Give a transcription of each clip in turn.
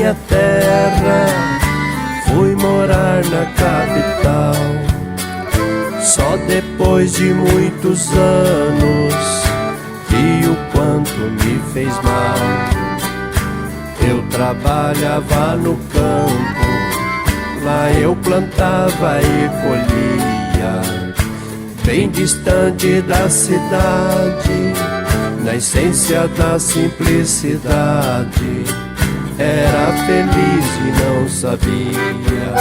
minha terra, fui morar na capital. Só depois de muitos anos vi o quanto me fez mal. Eu trabalhava no campo, lá eu plantava e colhia, bem distante da cidade, na essência da simplicidade. Era feliz e não sabia.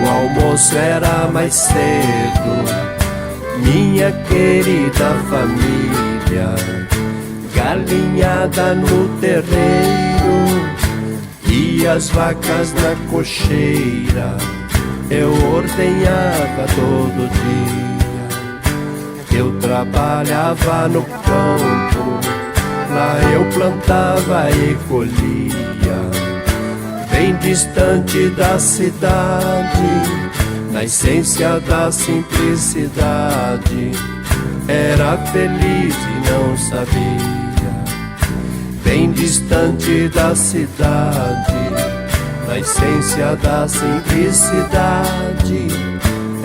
O almoço era mais cedo, minha querida família, galinhada no terreiro e as vacas na cocheira, eu ordenhava todo dia. Eu trabalhava no campo, lá eu plantava e colhia, bem distante da cidade, na essência da simplicidade. Era feliz e não sabia, bem distante da cidade, na essência da simplicidade.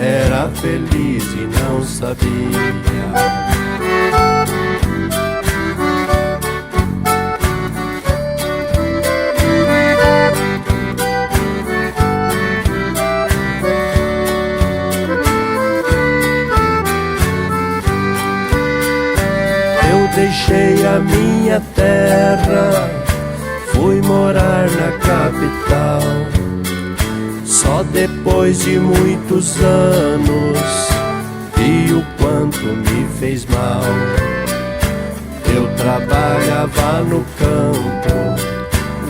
Era feliz e não sabia. Deixei a minha terra, fui morar na capital. Só depois de muitos anos vi o quanto me fez mal. Eu trabalhava no campo,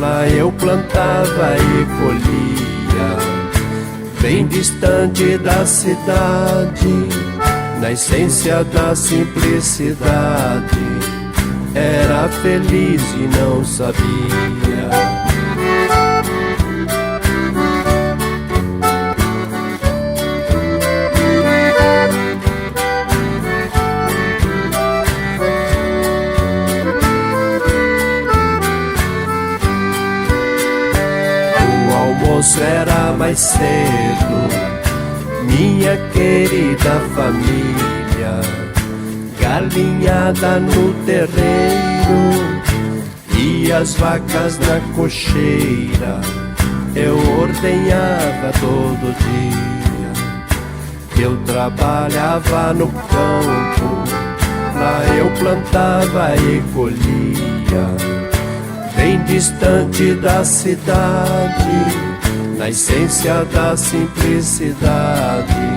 lá eu plantava e colhia, bem distante da cidade, na essência da simplicidade. Era feliz e não sabia. O almoço era mais cedo, minha querida família, galinhada no terreiro e as vacas na cocheira, eu ordenhava todo dia. Eu trabalhava no campo, lá eu plantava e colhia, bem distante da cidade, na essência da simplicidade.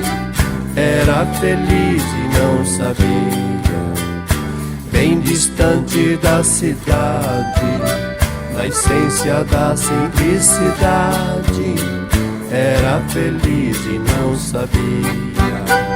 Era feliz e não sabia, bem distante da cidade, na essência da simplicidade. Era feliz e não sabia.